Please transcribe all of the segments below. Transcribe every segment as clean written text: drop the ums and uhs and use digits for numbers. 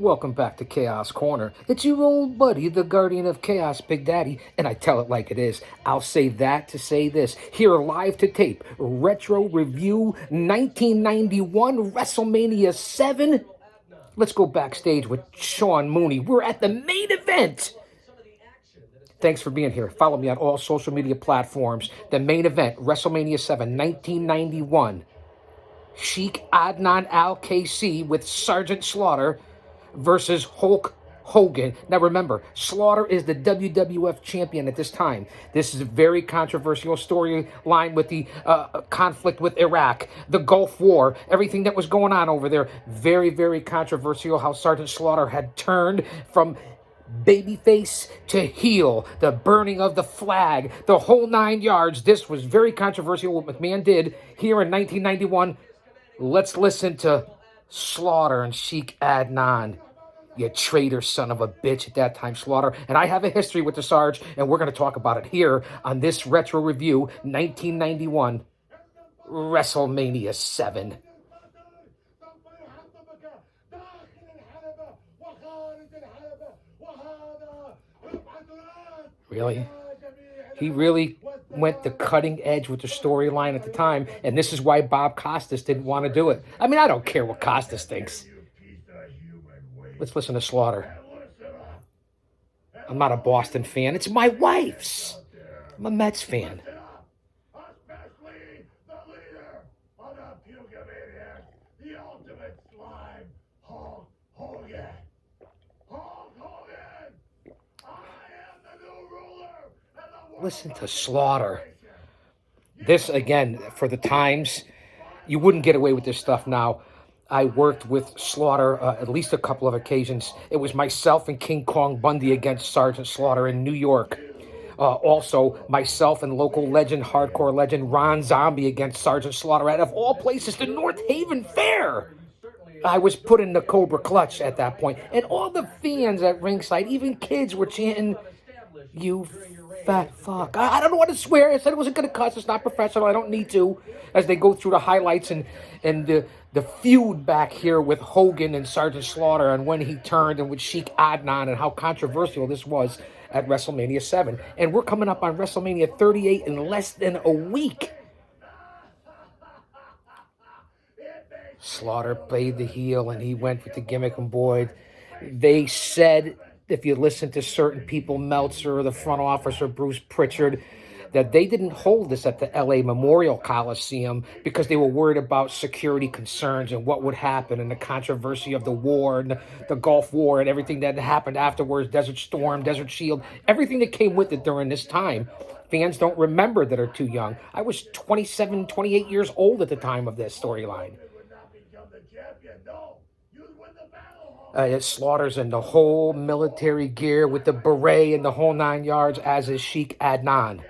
Welcome back to Chaos Corner. It's your old buddy, the Guardian of Chaos, Big Daddy, and I tell it like it is. I'll say that to say this. Here, live to tape, Retro Review 1991 WrestleMania 7. Let's go backstage with Sean Mooney. We're at the main event. Thanks for being here. Follow me on all social media platforms. The main event, WrestleMania 7, 1991. Sheik Adnan Al-KC with Sergeant Slaughter versus Hulk Hogan. Now remember, Slaughter is the WWF champion at this time. This is a very controversial storyline with the conflict with Iraq, the Gulf War, everything that was going on over there. Very, very controversial how Sergeant Slaughter had turned from babyface to heel, the burning of the flag, the whole 9 yards. This was very controversial what McMahon did here in 1991. Let's listen to Slaughter and Sheik Adnan. You traitor son of a bitch at that time, Slaughter. And I have a history with the Sarge, and we're going to talk about it here on this Retro Review 1991 WrestleMania 7. Really? He really went the cutting edge with the storyline at the time, and this is why Bob Costas didn't want to do it. I mean, I don't care what Costas thinks. Let's listen to Slaughter. I'm not a Boston fan. It's my wife's. I'm a Mets fan. The ultimate slime, Hulk Hogan. Hulk Hogan! I am the new ruler. Listen to Slaughter. This, again, for the times, you wouldn't get away with this stuff now. I worked with Slaughter at least a couple of occasions. It was myself and King Kong Bundy against Sergeant Slaughter in New York. Also, myself and local legend, hardcore legend, Ron Zombie against Sergeant Slaughter out of all places, the North Haven Fair. I was put in the Cobra Clutch at that point. And all the fans at ringside, even kids, were chanting, "You fat fuck." I don't know what to swear. I said it wasn't going to cuss. It's not professional. I don't need to. As they go through the highlights and the feud back here with Hogan and Sergeant Slaughter and when he turned and with Sheik Adnan and how controversial this was at WrestleMania 7. And we're coming up on WrestleMania 38 in less than a week. Slaughter played the heel and he went with the gimmick, and boy, they said, if you listen to certain people, Meltzer or the front office or Bruce Pritchard, that they didn't hold this at the LA Memorial Coliseum because they were worried about security concerns and what would happen and the controversy of the war and the Gulf War and everything that happened afterwards, Desert Storm, Desert Shield, everything that came with it during this time. Fans don't remember that are too young. I was 27, 28 years old at the time of this storyline. Slaughter's in the whole military gear with the beret and the whole 9 yards, as is Sheik Adnan.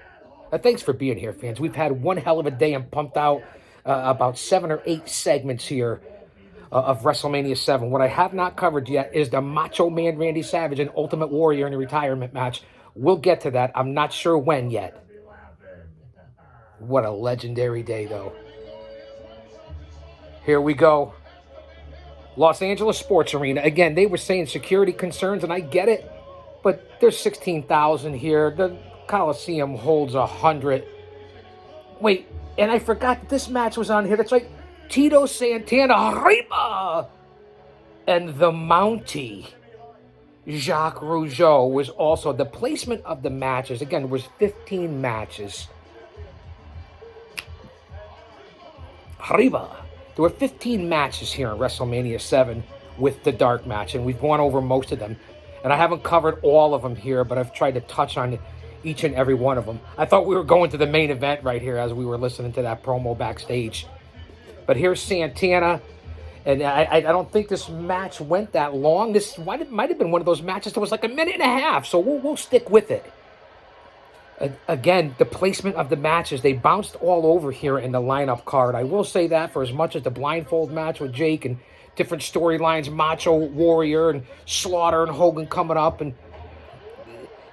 Thanks for being here, fans. We've had one hell of a day and pumped out about 7 or 8 segments here of WrestleMania 7. What I have not covered yet is the Macho Man Randy Savage and Ultimate Warrior in a retirement match. We'll get to that. I'm not sure when yet. What a legendary day, though. Here we go. Los Angeles Sports Arena. Again, they were saying security concerns, and I get it, but there's 16,000 here. The Coliseum holds 100. Wait, and I forgot that this match was on here. That's right. Tito Santana, arriba! And the Mountie, Jacques Rougeau, was also the placement of the matches. Again, there was 15 matches. Arriba! There were 15 matches here in WrestleMania 7 with the dark match, and we've gone over most of them. And I haven't covered all of them here, but I've tried to touch on each and every one of them. I thought we were going to the main event right here as we were listening to that promo backstage. But here's Santana, and I don't think this match went that long. This might have been one of those matches that was like a minute and a half, so we'll stick with it. Again, the placement of the matches, they bounced all over here in the lineup card. I will say that, for as much as the blindfold match with Jake and different storylines, Macho Warrior and Slaughter and Hogan coming up, and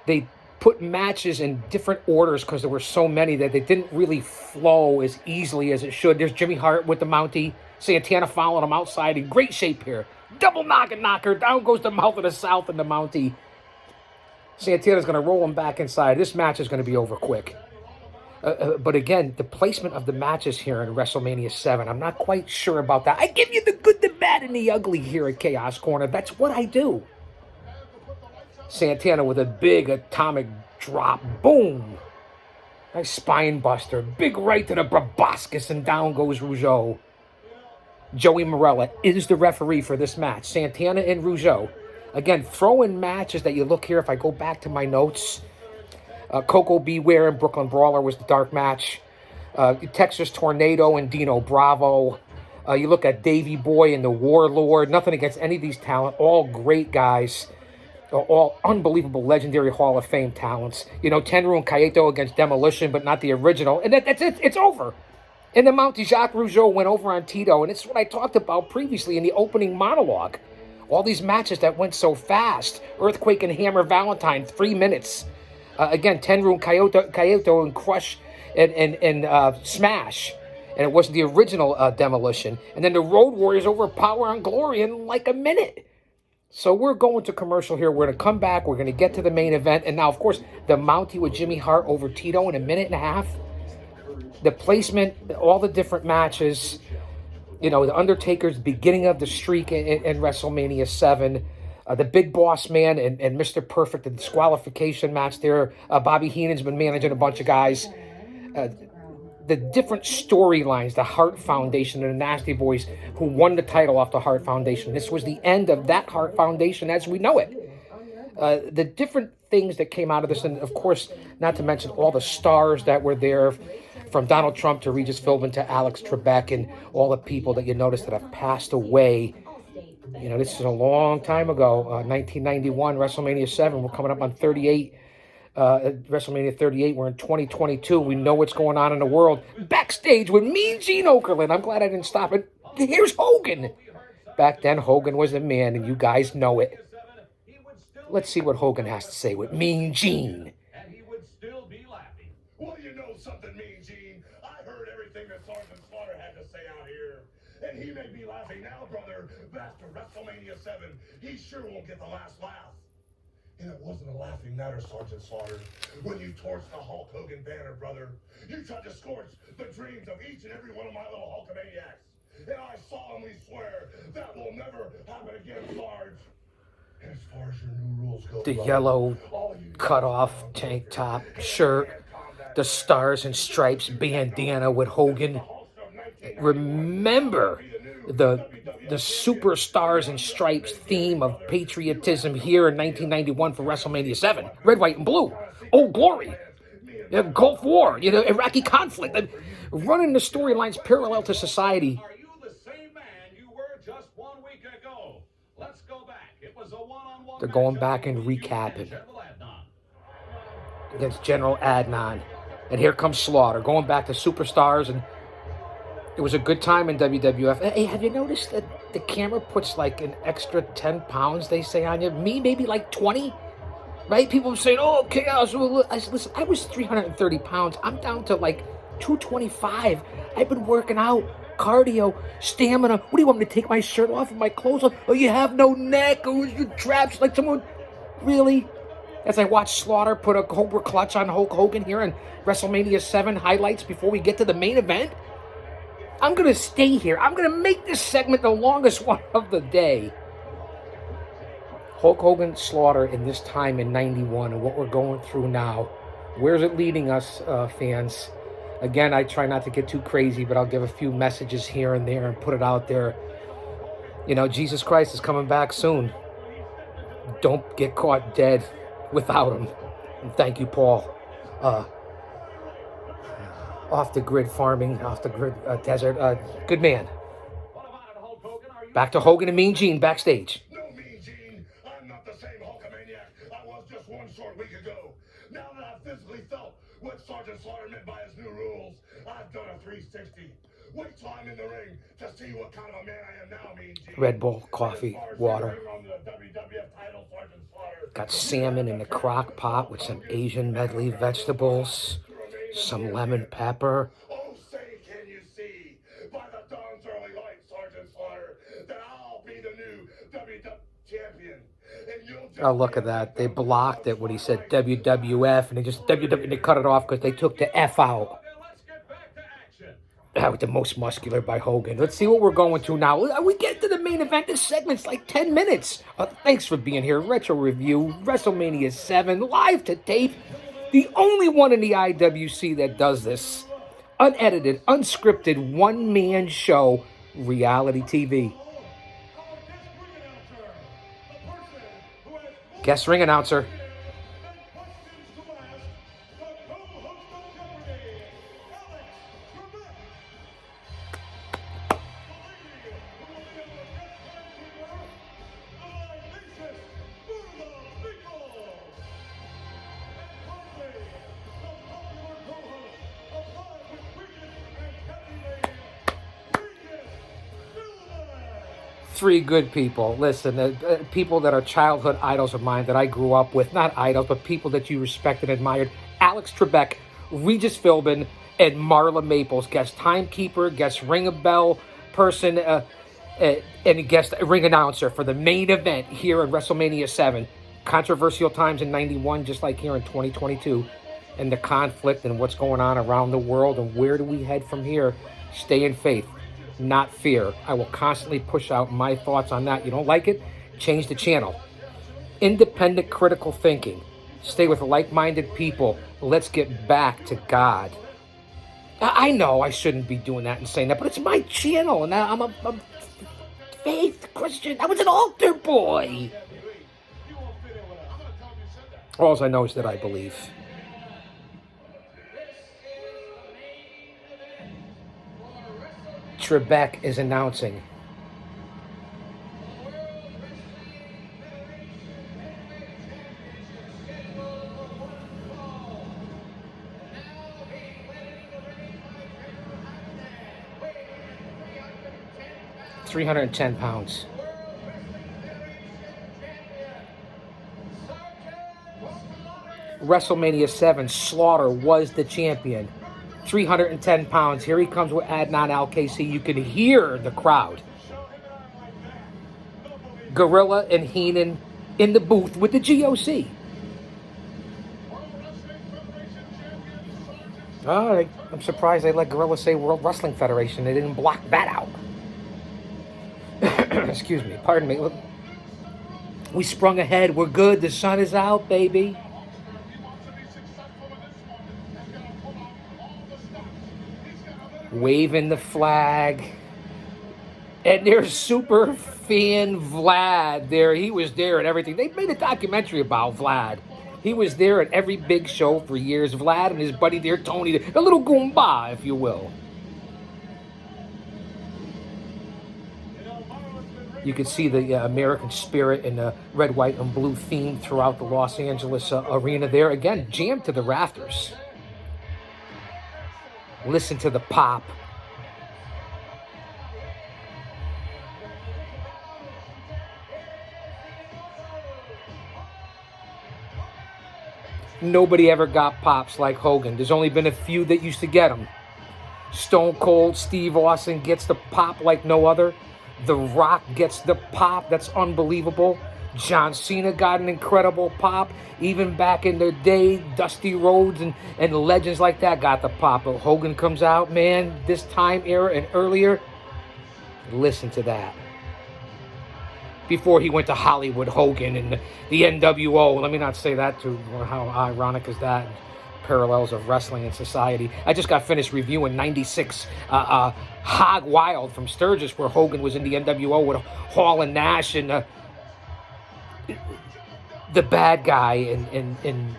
they put matches in different orders because there were so many that they didn't really flow as easily as it should. There's Jimmy Hart with the Mountie. Santana following him outside in great shape here. Double knocker. Down goes the mouth of the South and the Mountie. Santana's going to roll him back inside. This match is going to be over quick. But again, the placement of the matches here in WrestleMania 7, I'm not quite sure about that. I give you the good, the bad, and the ugly here at Chaos Corner. That's what I do. Santana with a big atomic drop. Boom. Nice spine buster. Big right to the proboscis, and down goes Rougeau. Joey Morella is the referee for this match. Santana and Rougeau. Again, throw-in matches that you look here. If I go back to my notes, Coco Beware and Brooklyn Brawler was the dark match. Texas Tornado and Dino Bravo. You look at Davey Boy and the Warlord. Nothing against any of these talent. All great guys. All unbelievable, legendary Hall of Fame talents. You know, Tenru and Kaito against Demolition, but not the original. And that's it. It's over. And the Mountie Jacques Rougeau went over on Tito. And it's what I talked about previously in the opening monologue. All these matches that went so fast. Earthquake and Hammer Valentine, 3 minutes. Again, Tenru and Kaito and Crush and Smash. And it wasn't the original Demolition. And then the Road Warriors over Power and Glory in like a minute. So we're going to commercial here. We're going to come back. We're going to get to the main event. And now, of course, the Mountie with Jimmy Hart over Tito in a minute and a half. The placement, all the different matches. You know, the Undertaker's beginning of the streak in WrestleMania 7. The Big Boss Man and Mr. Perfect, the disqualification match there. Bobby Heenan's been managing a bunch of guys. The different storylines, the Hart Foundation and the Nasty Boys who won the title off the Hart Foundation. This was the end of that Hart Foundation as we know it. The different things that came out of this, and of course, not to mention all the stars that were there, from Donald Trump to Regis Philbin to Alex Trebek and all the people that you notice that have passed away. You know, this is a long time ago, 1991, WrestleMania 7. We're coming up on 38. WrestleMania 38. We're in 2022. We know what's going on in the world. Backstage with Mean Gene Okerlund. I'm glad I didn't stop it. Here's Hogan. Back then, Hogan was the man, and you guys know it. Let's see what Hogan has to say with Mean Gene. And he would still be laughing. Well, you know something, Mean Gene. I heard everything that Sergeant Slaughter had to say out here. And he may be laughing now, brother, but after WrestleMania 7, he sure won't get the last laugh. And it wasn't a laughing matter, Sergeant Slaughter, when you torched the Hulk Hogan banner, brother. You tried to scorch the dreams of each and every one of my little Hulkamaniacs. And I solemnly swear that will never happen again, Sarge. And as far as your new rules go, The brother, yellow cut-off tank top shirt, the Stars and Stripes bandana with Hogan. Remember the Super Stars and Stripes theme of patriotism here in 1991 for WrestleMania 7. Red, white, and blue. Old Glory. Gulf War. You know, Iraqi conflict. Running the storylines parallel to society. Are you the same man you were just 1 week ago? Let's go back. It was a one-on-one. They're going back and recapping against General Adnan. And here comes Slaughter, going back to Superstars, and it was a good time in WWF. Hey, have you noticed that the camera puts like an extra 10 pounds, they say, on you? Me, maybe like 20? Right? People saying, oh, Chaos. Listen, I was 330 pounds. I'm down to like 225. I've been working out, cardio, stamina. What do you want me to take my shirt off and my clothes off? Oh, you have no neck. Oh, you traps like someone. Really? As I watch Slaughter put a Cobra clutch on Hulk Hogan here in WrestleMania 7 highlights before we get to the main event. I'm going to stay here. I'm going to make this segment the longest one of the day. Hulk Hogan, Slaughter in this time in 91 and what we're going through now. Where's it leading us, fans? Again, I try not to get too crazy, but I'll give a few messages here and there and put it out there. You know, Jesus Christ is coming back soon. Don't get caught dead without him. And thank you, Paul. Off the grid farming, off the grid desert. Good man. Back to Hogan and Mean Gene backstage. No, Mean Gene. I'm not the same Hulkamaniac I was just 1 short week ago. Now that I've physically felt what Sergeant Slaughter meant by his new rules, I've done a 360. Wait till I'm in the ring to see what kind of a man I am now, Mean Gene. Red Bull, coffee, water. Got salmon in the crock pot with some Asian medley vegetables, some lemon pepper. Oh, say, can you see by the dawn's early light, Sergeant Slaughter, that I'll be the new champion. And you'll just Oh, look at that. They blocked it when he said WWF, and they just WW, and they cut it off because they took the F out. let's get back to action. With the most muscular by Hogan. Let's see what we're going to now. We get to the main event. This segment's like 10 minutes. Thanks for being here. Retro Review, WrestleMania 7, live to tape. The only one in the IWC that does this. Unedited, unscripted, one-man show, reality TV. Guest ring announcer. Three good people. Listen, people that are childhood idols of mine that I grew up with. Not idols, but people that you respected and admired. Alex Trebek, Regis Philbin, and Marla Maples. Guest timekeeper, guest ring a bell person, and guest ring announcer for the main event here at WrestleMania 7. Controversial times in 91, just like here in 2022. And the conflict and what's going on around the world and where do we head from here. Stay in faith, not fear. I will constantly push out my thoughts on that. You don't like it? Change the channel. Independent critical thinking. Stay with like-minded people. Let's get back to God. I know I shouldn't be doing that and saying that, but it's my channel, and I'm a faith Christian. I was an altar boy. All I know is that I believe. Trebek is announcing. £310. WrestleMania 7, Slaughter was the champion. 310 pounds. Here he comes with Adnan Al-Kaisi. You can hear the crowd. Gorilla and Heenan in the booth with the GOC. Oh, I'm surprised they let Gorilla say World Wrestling Federation. They didn't block that out. Excuse me. Pardon me. Look, we sprung ahead. We're good. The sun is out, baby. Waving the flag. And there's super fan Vlad there. He was there at everything. They made a documentary about Vlad. He was there at every big show for years. Vlad and his buddy there, Tony, a little Goomba, if you will. You can see the American spirit and the red, white, and blue theme throughout the Los Angeles arena there. Again, jammed to the rafters. Listen to the pop. Nobody ever got pops like Hogan. There's only been a few that used to get them. Stone Cold Steve Austin gets the pop like no other. The Rock gets the pop that's unbelievable. John Cena got an incredible pop. Even back in the day, Dusty Rhodes and legends like that got the pop. But Hogan comes out, man, this time era and earlier, listen to that. Before he went to Hollywood, Hogan and the NWO. Let me not say that too. How ironic is that? Parallels of wrestling and society. I just got finished reviewing 96 Hog Wild from Sturgis, where Hogan was in the NWO with Hall and Nash and the bad guy in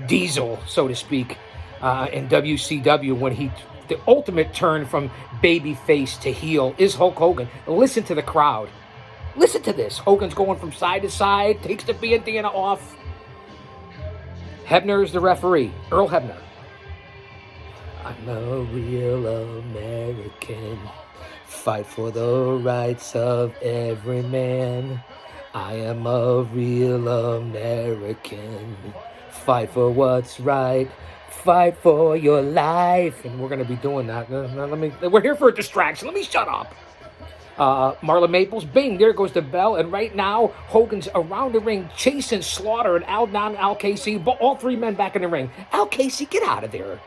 Diesel, so to speak, in WCW, when the ultimate turn from babyface to heel is Hulk Hogan. Listen to the crowd. Listen to this. Hogan's going from side to side, takes the bandana off. Hebner's the referee, Earl Hebner. I'm a real American. Fight for the rights of every man. I am a real American. Fight for what's right. Fight for your life. And we're going to be doing that. We're here for a distraction. Let me shut up. Marlon Maples, bing, there goes the bell. And right now, Hogan's around the ring chasing Slaughter and Adnan Al-Kaisi, but all three men back in the ring. Al-Kaisi, get out of there.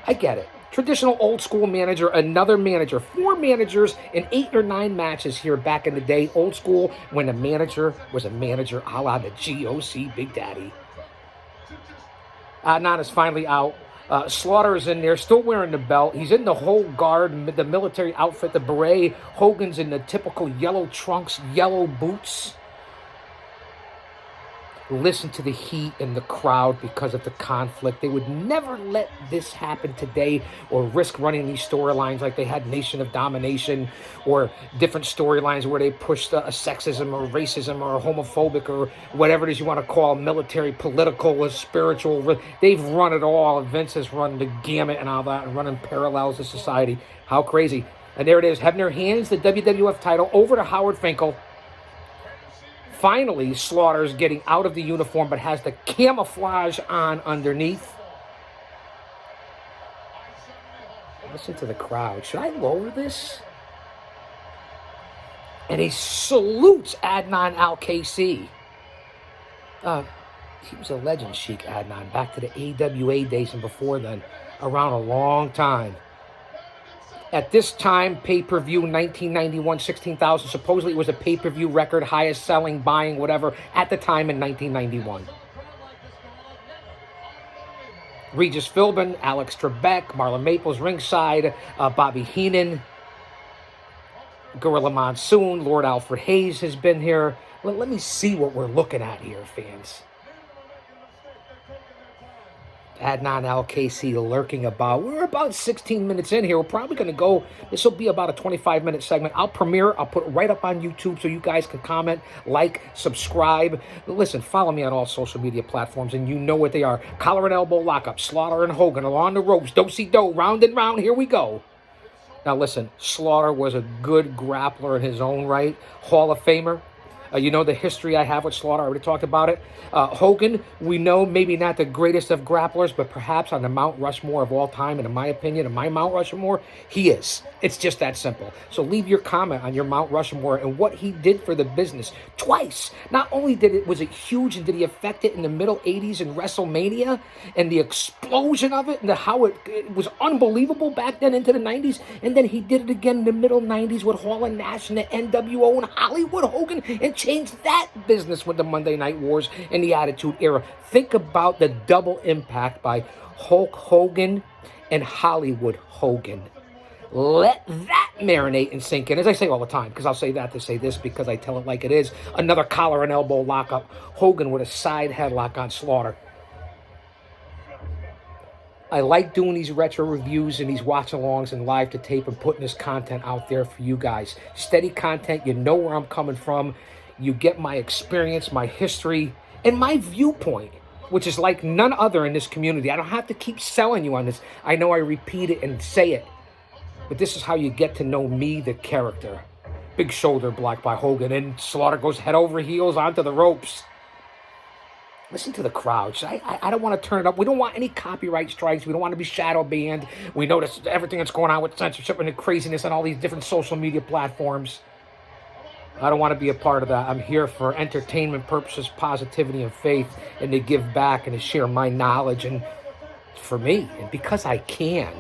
I get it. Traditional old school manager, another manager. 4 managers in 8 or 9 matches here back in the day. Old school when the manager was a manager a la the GOC Big Daddy. Adnan is finally out. Slaughter is in there, still wearing the belt. He's in the whole guard, the military outfit, the beret. Hogan's in the typical yellow trunks, yellow boots. Listen to the heat in the crowd because of the conflict. They would never let this happen today or risk running these storylines like they had Nation of Domination or different storylines where they pushed a sexism or racism or homophobic or whatever it is you want to call military, political, or spiritual. They've run it all. Vince has run the gamut and all that and running parallels to society. How crazy. And there it is. Hebner hands the WWF title over to Howard Finkel. Finally, Slaughter's getting out of the uniform, but has the camouflage on underneath. Listen to the crowd. Should I lower this? And he salutes Adnan Al-Kaisi. He was a legend, Sheik Adnan, back to the AWA days and before then, around a long time. At this time, pay-per-view, 1991, 16,000. Supposedly it was a pay-per-view record, highest selling, buying, whatever, at the time in 1991. Regis Philbin, Alex Trebek, Marlon Maples ringside, Bobby Heenan, Gorilla Monsoon, Lord Alfred Hayes has been here. Let me see what we're looking at here, fans. Adnan Al-Kaisi lurking about. We're about 16 minutes in here. We're probably going to go, this will be about a 25-minute segment. I'll premiere, I'll put it right up on YouTube so you guys can comment, like, subscribe. Listen, follow me on all social media platforms, and you know what they are. Collar and elbow lockup, Slaughter and Hogan along the ropes, do-si-do, round and round, here we go. Now listen, Slaughter was a good grappler in his own right, Hall of Famer. You know the history I have with Slaughter. I already talked about it. Hogan, we know maybe not the greatest of grapplers, but perhaps on the Mount Rushmore of all time, and in my opinion, in my Mount Rushmore, he is. It's just that simple. So leave your comment on your Mount Rushmore and what he did for the business twice. Not only was it huge, and did he affect it in the middle 80s in Wrestlemania and the explosion of it and how it was unbelievable back then into the 90s, and then he did it again in the middle 90s with Hall and Nash and the NWO and Hollywood Hogan, and changed that business with the Monday Night Wars and the Attitude Era. Think about the double impact by Hulk Hogan and Hollywood Hogan. Let that marinate and sink in. As I say all the time, because I'll say that to say this because I tell it like it is. Another collar and elbow lockup. Hogan with a side headlock on Slaughter. I like doing these retro reviews and these watch-alongs and live to tape and putting this content out there for you guys. Steady content. You know where I'm coming from. You get my experience, my history, and my viewpoint, which is like none other in this community. I don't have to keep selling you on this. I know I repeat it and say it, but this is how you get to know me, the character. Big shoulder block by Hogan, and Slaughter goes head over heels onto the ropes. Listen to the crowd. I don't want to turn it up. We don't want any copyright strikes. We don't want to be shadow banned. We notice everything that's going on with censorship and the craziness on all these different social media platforms. I don't want to be a part of that. I'm here for entertainment purposes, positivity, and faith, and to give back and to share my knowledge, and for me, and because I can.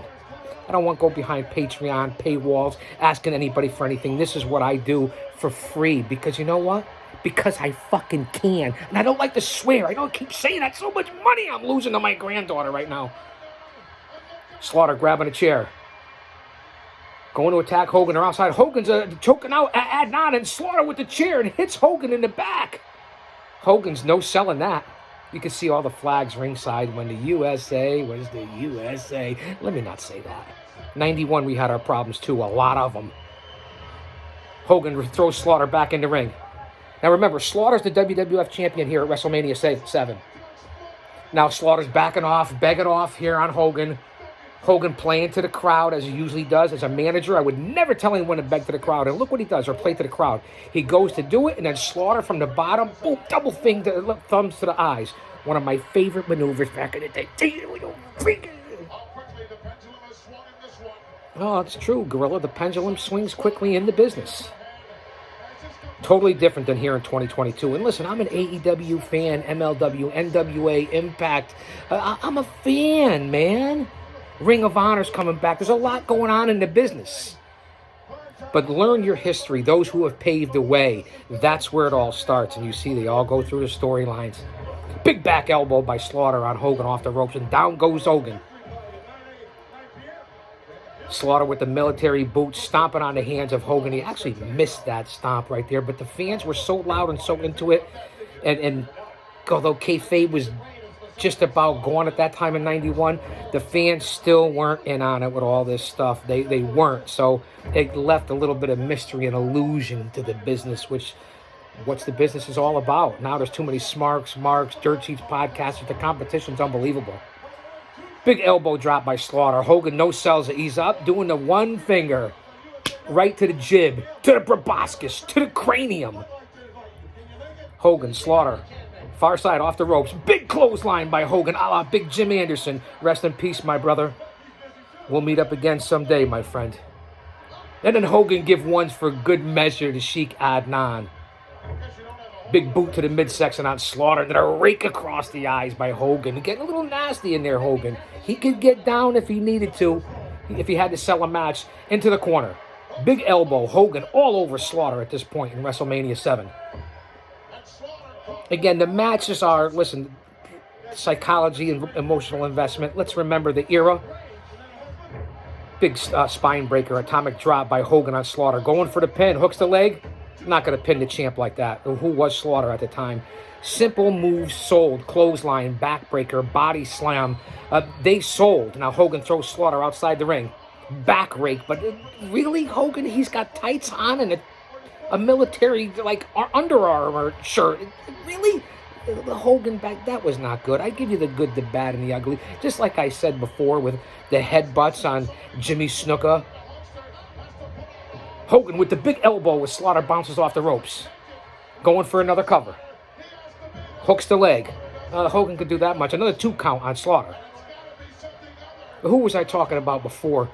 I don't want to go behind Patreon paywalls asking anybody for anything. This is what I do for free because you know what? Because I fucking can. And I don't like to swear. I don't keep saying that. So much money I'm losing to my granddaughter right now. Slaughter grabbing a chair. Going to attack Hogan. They're outside. Hogan's choking out Adnan, and Slaughter with the chair and hits Hogan in the back. Hogan's no selling that. You can see all the flags ringside when the USA was the USA. Let me not say that. 91, we had our problems too. A lot of them. Hogan throws Slaughter back in the ring. Now remember, Slaughter's the WWF champion here at WrestleMania 7. Now Slaughter's backing off, begging off here on Hogan. Hogan playing to the crowd as he usually does. As a manager, I would never tell anyone to beg to the crowd. And look what he does, or play to the crowd. He goes to do it, and then Slaughter from the bottom, boom, double thumbs to the eyes. One of my favorite maneuvers back in the day. Oh, it's true, Gorilla. The pendulum swings quickly in the business. Totally different than here in 2022. And listen, I'm an AEW fan, MLW, NWA, Impact. I'm a fan, man. Ring of Honor's coming back. There's a lot going on in the business. But learn your history, those who have paved the way. That's where it all starts. And you see they all go through the storylines. Big back elbow by Slaughter on Hogan off the ropes, and down goes Hogan. Slaughter with the military boots, stomping on the hands of Hogan. He actually missed that stomp right there, but the fans were so loud and so into it. And although kayfabe was just about gone at that time in 91, the fans still weren't in on it with all this stuff. They weren't. So it left a little bit of mystery and illusion to the business, which what's the business is all about. Now there's too many smarks, marks, dirt sheets, podcasters. The competition's unbelievable. Big elbow drop by Slaughter. Hogan no sells it. He's up doing the one finger. Right to the jib, to the proboscis, to the cranium. Hogan, Slaughter. Far side off the ropes. Big clothesline by Hogan, a la Big Jim Anderson. Rest in peace, my brother. We'll meet up again someday, my friend. And then Hogan give ones for good measure to Sheik Adnan. Big boot to the midsection on Slaughter. Then a rake across the eyes by Hogan. Getting a little nasty in there, Hogan. He could get down if he needed to, if he had to sell a match. Into the corner. Big elbow. Hogan all over Slaughter at this point in WrestleMania 7. Again, the matches are, listen, psychology and emotional investment. Let's remember the era. Big spine breaker, atomic drop by Hogan on Slaughter. Going for the pin. Hooks the leg. Not going to pin the champ like that. Who was Slaughter at the time? Simple moves sold. Clothesline, backbreaker, body slam. They sold. Now Hogan throws Slaughter outside the ring. Back rake. But really, Hogan, he's got tights on and a military, like, Under Armour shirt. Really? The Hogan back, that was not good. I give you the good, the bad, and the ugly. Just like I said before with the headbutts on Jimmy Snuka. Hogan with the big elbow as Slaughter bounces off the ropes. Going for another cover. Hooks the leg. Hogan could do that much. Another 2 count on Slaughter. Who was I talking about before?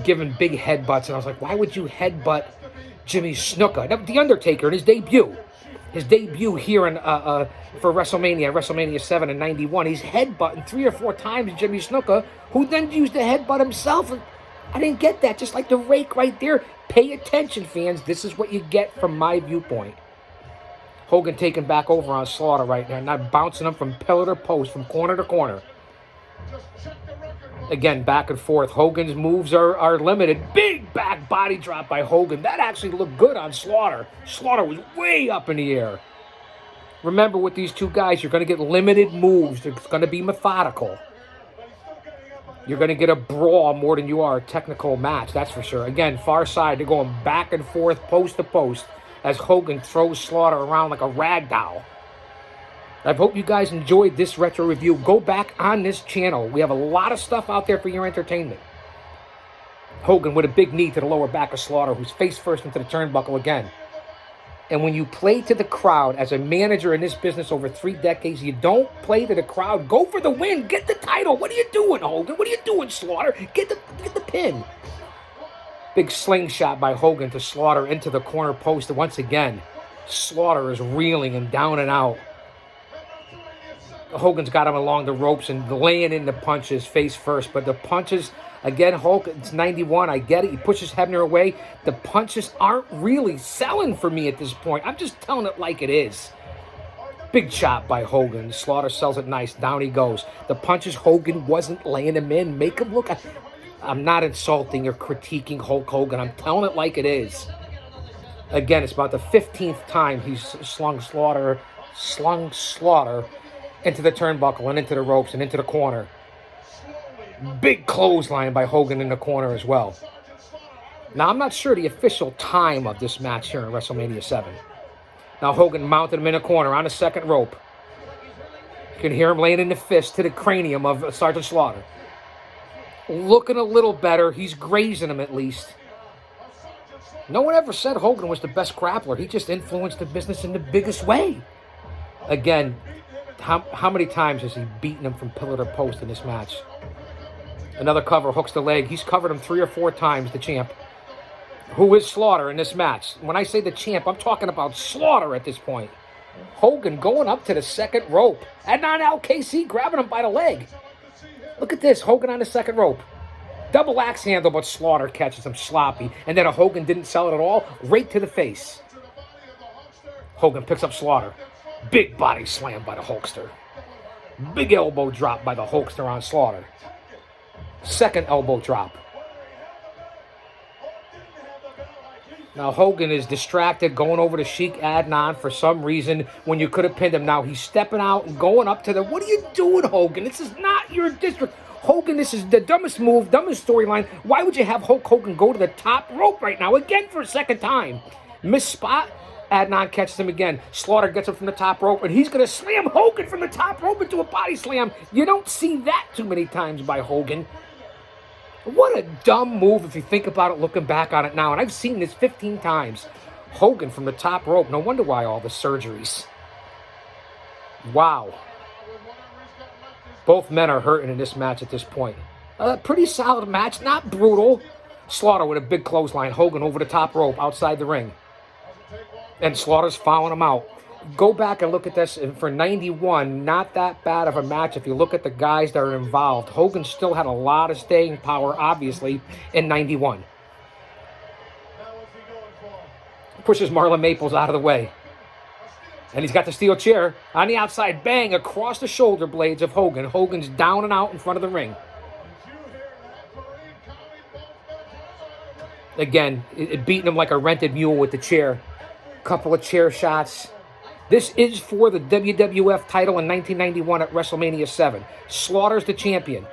Giving big headbutts. And I was like, why would you headbutt Jimmy Snuka? The Undertaker in his debut. His debut here in for WrestleMania 7 in 91. He's headbutting 3 or 4 times Jimmy Snuka, who then used the headbutt himself. I didn't get that. Just like the rake right there. Pay attention, fans. This is what you get from my viewpoint. Hogan taking back over on Slaughter right now. Not bouncing him from pillar to post, from corner to corner. Again, back and forth. Hogan's moves are limited. Big back body drop by Hogan. That actually looked good on Slaughter. Slaughter was way up in the air. Remember, with these two guys, you're going to get limited moves. It's going to be methodical. You're going to get a brawl more than you are a technical match, that's for sure. Again, far side, they're going back and forth, post to post, as Hogan throws Slaughter around like a rag doll. I hope you guys enjoyed this retro review. Go back on this channel. We have a lot of stuff out there for your entertainment. Hogan with a big knee to the lower back of Slaughter, who's face first into the turnbuckle again. And when you play to the crowd, as a manager in this business over 3 decades, you don't play to the crowd. Go for the win. Get the title. What are you doing, Hogan? What are you doing, Slaughter? Get the pin. Big slingshot by Hogan to Slaughter into the corner post once again. Slaughter is reeling and down and out. Hogan's got him along the ropes and laying in the punches face first. But the punches, again, Hulk, it's 91. I get it. He pushes Hebner away. The punches aren't really selling for me at this point. I'm just telling it like it is. Big chop by Hogan. Slaughter sells it nice. Down he goes. The punches, Hogan wasn't laying them in. Make him look. I'm not insulting or critiquing Hulk Hogan. I'm telling it like it is. Again, it's about the 15th time he's slung Slaughter into the turnbuckle and into the ropes and into the corner. Big clothesline by Hogan in the corner as well. Now, I'm not sure the official time of this match here in WrestleMania 7. Now, Hogan mounted him in a corner on the second rope. You can hear him laying in the fist to the cranium of Sergeant Slaughter. Looking a little better. He's grazing him at least. No one ever said Hogan was the best grappler. He just influenced the business in the biggest way. Again, how many times has he beaten him from pillar to post in this match? Another cover, hooks the leg. He's covered him 3 or 4 times, the champ. Who is Slaughter in this match? When I say the champ, I'm talking about Slaughter at this point. Hogan going up to the second rope. Adnan Al-KC grabbing him by the leg. Look at this. Hogan on the second rope. Double axe handle, but Slaughter catches him sloppy. And then a Hogan didn't sell it at all. Right to the face. Hogan picks up Slaughter. Big body slam by the Hulkster. Big elbow drop by the Hulkster on Slaughter. Second elbow drop. Now Hogan is distracted, going over to Sheik Adnan for some reason when you could have pinned him. Now he's stepping out and going up to the... What are you doing, Hogan? This is not your district. Hogan, this is the dumbest move, dumbest storyline. Why would you have Hulk Hogan go to the top rope right now? Again for a second time. Miss spot. Adnan catches him again. Slaughter gets him from the top rope, and he's going to slam Hogan from the top rope into a body slam. You don't see that too many times by Hogan. What a dumb move if you think about it looking back on it now. And I've seen this 15 times. Hogan from the top rope. No wonder why all the surgeries. Wow. Both men are hurting in this match at this point. A pretty solid match. Not brutal. Slaughter with a big clothesline. Hogan over the top rope outside the ring. And Slaughter's following him out. Go back and look at this. For 91, not that bad of a match if you look at the guys that are involved. Hogan still had a lot of staying power, obviously, in 91. Pushes Marlon Maples out of the way. And he's got the steel chair on the outside. Bang, across the shoulder blades of Hogan. Hogan's down and out in front of the ring. Again, beating him like a rented mule with the chair. Couple of chair shots. This is for the WWF title in 1991 at WrestleMania 7. Slaughter's the champion.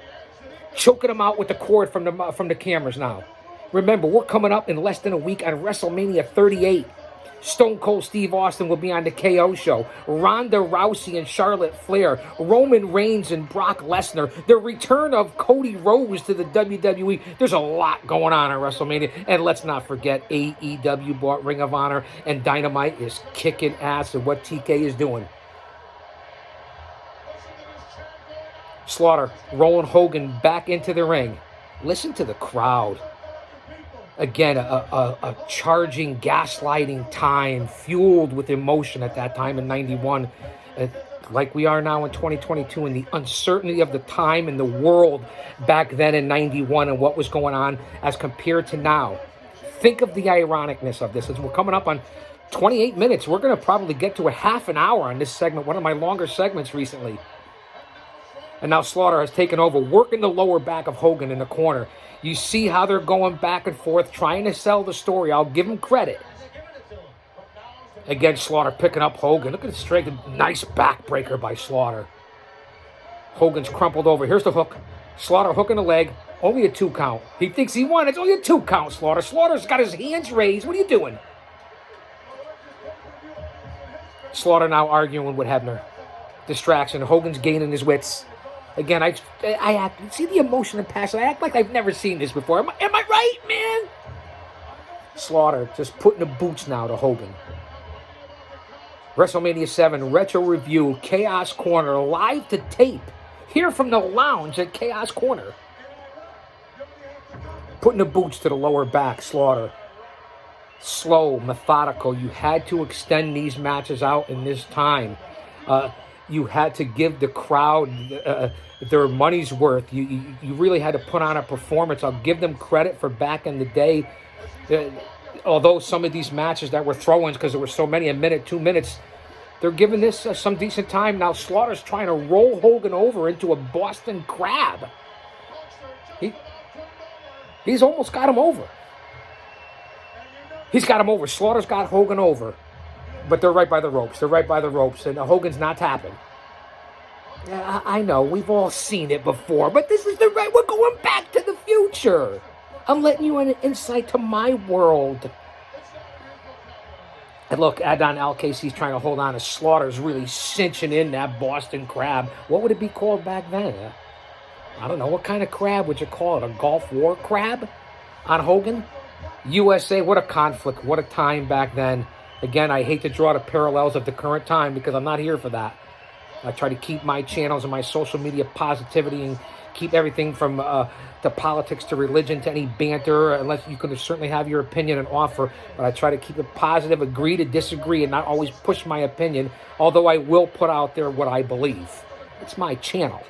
Choking him out with the cord from the cameras now. Remember, we're coming up in less than a week on WrestleMania 38. Stone Cold Steve Austin will be on the KO show. Ronda Rousey and Charlotte Flair. Roman Reigns and Brock Lesnar. The return of Cody Rhodes to the WWE. There's a lot going on WrestleMania. And let's not forget, AEW bought Ring of Honor. And Dynamite is kicking ass at what TK is doing. Slaughter rolling Hogan back into the ring. Listen to the crowd. Again, a charging, gaslighting time, fueled with emotion at that time in 91, like we are now in 2022, and the uncertainty of the time and the world back then in 91 and what was going on as compared to now. Think of the ironicness of this. As we're coming up on 28 minutes, we're going to probably get to a half an hour on this segment, one of my longer segments recently. And now Slaughter has taken over, working the lower back of Hogan in the corner. You see how they're going back and forth, trying to sell the story. I'll give him credit. Again, Slaughter picking up Hogan. Look at the straight, nice backbreaker by Slaughter. Hogan's crumpled over. Here's the hook. Slaughter hooking the leg. Only a 2 count. He thinks he won. It's only a 2 count, Slaughter. Slaughter's got his hands raised. What are you doing? Slaughter now arguing with Hebner. Distraction. Hogan's gaining his wits. Again, I act, see the emotion and passion. I act like I've never seen this before. Am I right, man? Slaughter just putting the boots now to Hogan. WrestleMania 7 Retro Review, Chaos Corner, live to tape. Here from the lounge at Chaos Corner. Putting the boots to the lower back, Slaughter. Slow, methodical. You had to extend these matches out in this time. You had to give the crowd their money's worth. You really had to put on a performance. I'll give them credit for back in the day. Although some of these matches that were throw-ins, because there were so many, a minute, 2 minutes, they're giving this some decent time. Now Slaughter's trying to roll Hogan over into a Boston Crab. He's almost got him over. He's got him over. Slaughter's got Hogan over. But they're right by the ropes. They're right by the ropes. And Hogan's not tapping. Yeah, I know. We've all seen it before. But this is the right... We're going back to the future. I'm letting you an insight to my world. And look, Adnan Al-KC's trying to hold on. As Slaughter's really cinching in that Boston Crab. What would it be called back then? I don't know. What kind of crab would you call it? A Gulf War crab? On Hogan? USA, what a conflict. What a time back then. Again, I hate to draw the parallels of the current time because I'm not here for that. I try to keep my channels and my social media positivity and keep everything from to politics to religion to any banter, unless you can certainly have your opinion and offer. But I try to keep it positive, agree to disagree, and not always push my opinion, although I will put out there what I believe. It's my channel.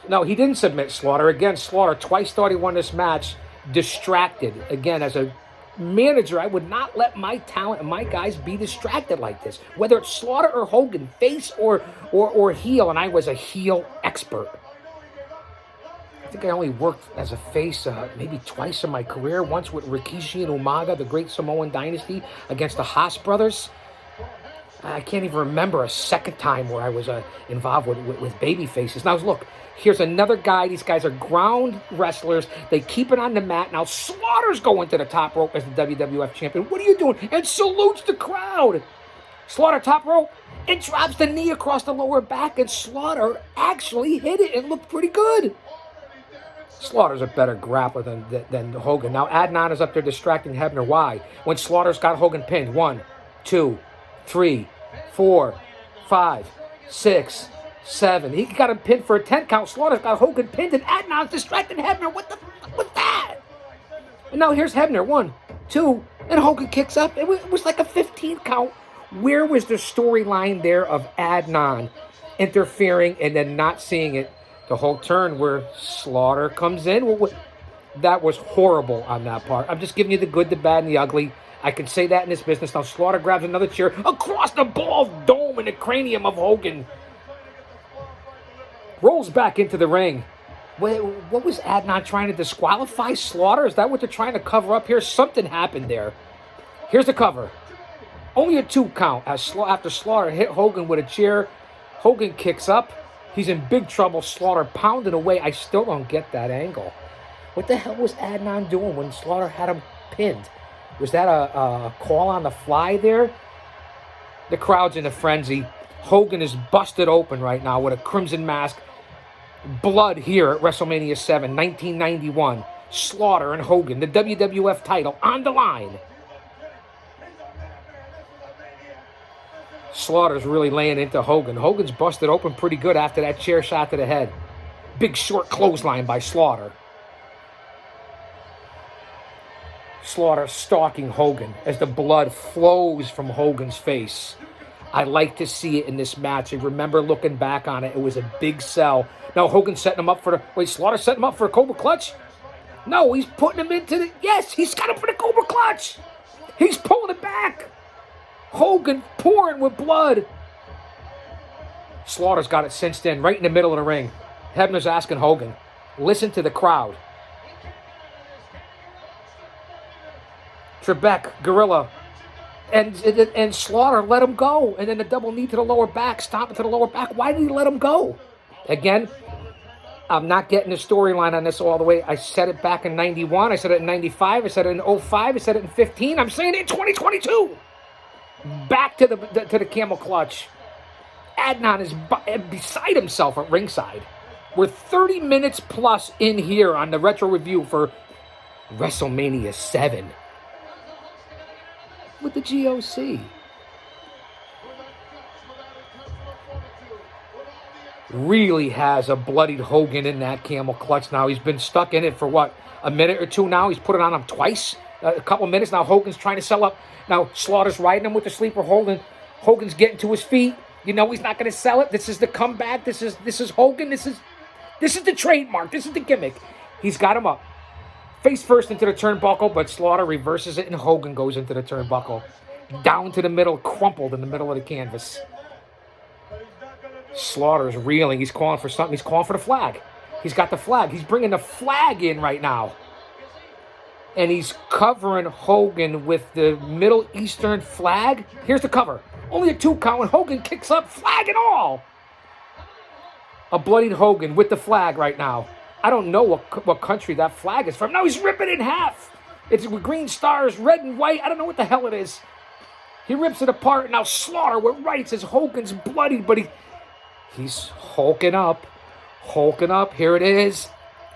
No, he didn't submit Slaughter. Again, Slaughter twice thought he won this match. Distracted. Again, as a manager, I would not let my talent and my guys be distracted like this. Whether it's Slaughter or Hogan, face or heel, and I was a heel expert. I think I only worked as a face maybe twice in my career. Once with Rikishi and Umaga, the Great Samoan Dynasty, against the Haas brothers. I can't even remember a second time where I was involved with baby faces. Now, look, here's another guy. These guys are ground wrestlers. They keep it on the mat. Now, Slaughter's going to the top rope as the WWF champion. What are you doing? And salutes the crowd. Slaughter top rope and drops the knee across the lower back. And Slaughter actually hit it and looked pretty good. Slaughter's a better grappler than Hogan. Now, Adnan is up there distracting Hebner. Why? When Slaughter's got Hogan pinned. 1, 2, 3, 4, 5, 6, 7. He got him pinned for a 10 count. Slaughter's got Hogan pinned, and Adnan's distracting Hebner. What the fuck was that? And now here's Hebner. 1, 2, and Hogan kicks up. It was like a 15 count. Where was the storyline there of Adnan interfering and then not seeing it? The whole turn where Slaughter comes in. That was horrible on that part. I'm just giving you the good, the bad, and the ugly. I can say that in this business. Now Slaughter grabs another chair across the bald dome and the cranium of Hogan. Rolls back into the ring. What was Adnan trying to disqualify Slaughter? Is that what they're trying to cover up here? Something happened there. Here's the cover. Only a 2 count. After Slaughter hit Hogan with a chair, Hogan kicks up. He's in big trouble. Slaughter pounding away. I still don't get that angle. What the hell was Adnan doing when Slaughter had him pinned? Was that a call on the fly there? The crowd's in a frenzy. Hogan is busted open right now with a crimson mask. Blood here at WrestleMania 7, 1991. Slaughter and Hogan, the WWF title on the line. Slaughter's really laying into Hogan. Hogan's busted open pretty good after that chair shot to the head. Big short clothesline by Slaughter. Slaughter stalking Hogan as the blood flows from Hogan's face. I like to see it in this match. I remember looking back on it. It was a big sell. Now Hogan setting him up for the... Wait, Slaughter setting him up for a Cobra Clutch? No, he's putting him into the... Yes, he's got him for the Cobra Clutch. He's pulling it back. Hogan pouring with blood. Slaughter's got it cinched in right in the middle of the ring. Hebner's asking Hogan, listen to the crowd. Trebek, Gorilla, and Slaughter let him go. And then the double knee to the lower back, stomping to the lower back. Why did he let him go? Again, I'm not getting the storyline on this all the way. I said it back in 91. I said it in 95. I said it in 05. I said it in 15. I'm saying it in 2022. Back to the camel clutch. Adnan is beside himself at ringside. We're 30 minutes plus in here on the retro review for WrestleMania 7 with the GOC. Really has a bloodied Hogan in that camel clutch now. He's been stuck in it for what, a minute or two now? He's put it on him twice. A couple minutes now. Hogan's trying to sell up. Now Slaughter's riding him with the sleeper hold. Hogan's getting to his feet. You know he's not going to sell it. This is the comeback. This is Hogan. This is the trademark. This is the gimmick. He's got him up. Face first into the turnbuckle, but Slaughter reverses it and Hogan goes into the turnbuckle. Down to the middle, crumpled in the middle of the canvas. Slaughter's reeling. He's calling for something. He's calling for the flag. He's got the flag. He's bringing the flag in right now. And he's covering Hogan with the Middle Eastern flag. Here's the cover. Only a 2 count when Hogan kicks up, flag and all. A bloodied Hogan with the flag right now. I don't know what country that flag is from. Now he's ripping it in half. It's with green stars, red and white. I don't know what the hell it is. He rips it apart. Now Slaughter with rights as Hogan's bloody, but he's hulking up. Hulking up. Here it is.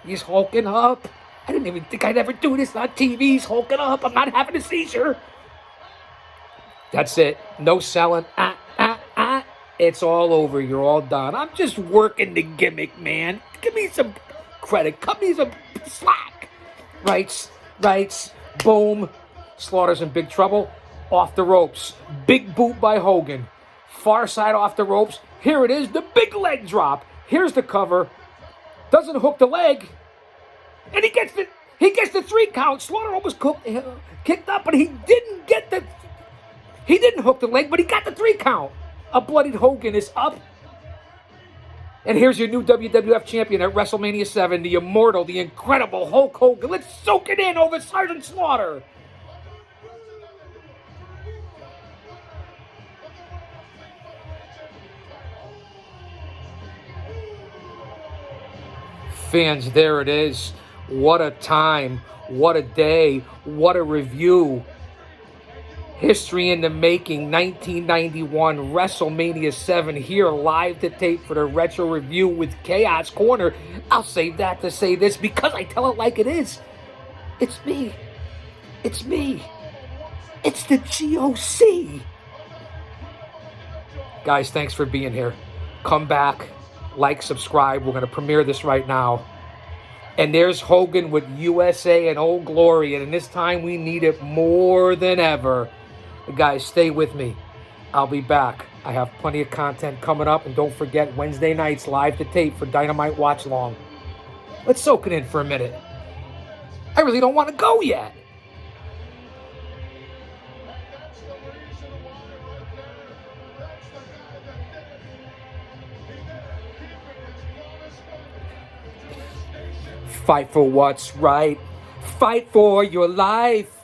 He's hulking up. I didn't even think I'd ever do this on TV. He's hulking up. I'm not having a seizure. That's it. No selling. It's all over. You're all done. I'm just working the gimmick, man. Give me some credit. Cut me some slack. Rights. Boom. Slaughter's in big trouble. Off the ropes. Big boot by Hogan. Far side off the ropes. Here it is. The big leg drop. Here's the cover. Doesn't hook the leg. And he gets the 3 count. Slaughter almost kicked up, but he didn't hook the leg, but he got the 3 count. A bloodied Hogan is up. And here's your new WWF champion at WrestleMania 7, the immortal, the incredible Hulk Hogan. Let's soak it in over Sergeant Slaughter. Fans, there it is. What a time. What a day. What a review. History in the making, 1991, WrestleMania 7, here live to tape for the Retro Review with Chaos Corner. I'll save that to say this because I tell it like it is. It's me. It's me. It's the GOC. Guys, thanks for being here. Come back, like, subscribe. We're going to premiere this right now. And there's Hogan with USA and Old Glory, and this time we need it more than ever. Guys, stay with me. I'll be back. I have plenty of content coming up, and don't forget Wednesday nights live to tape for Dynamite Watch Long. Let's soak it in for a minute. I really don't want to go yet. Fight for what's right. Fight for your life.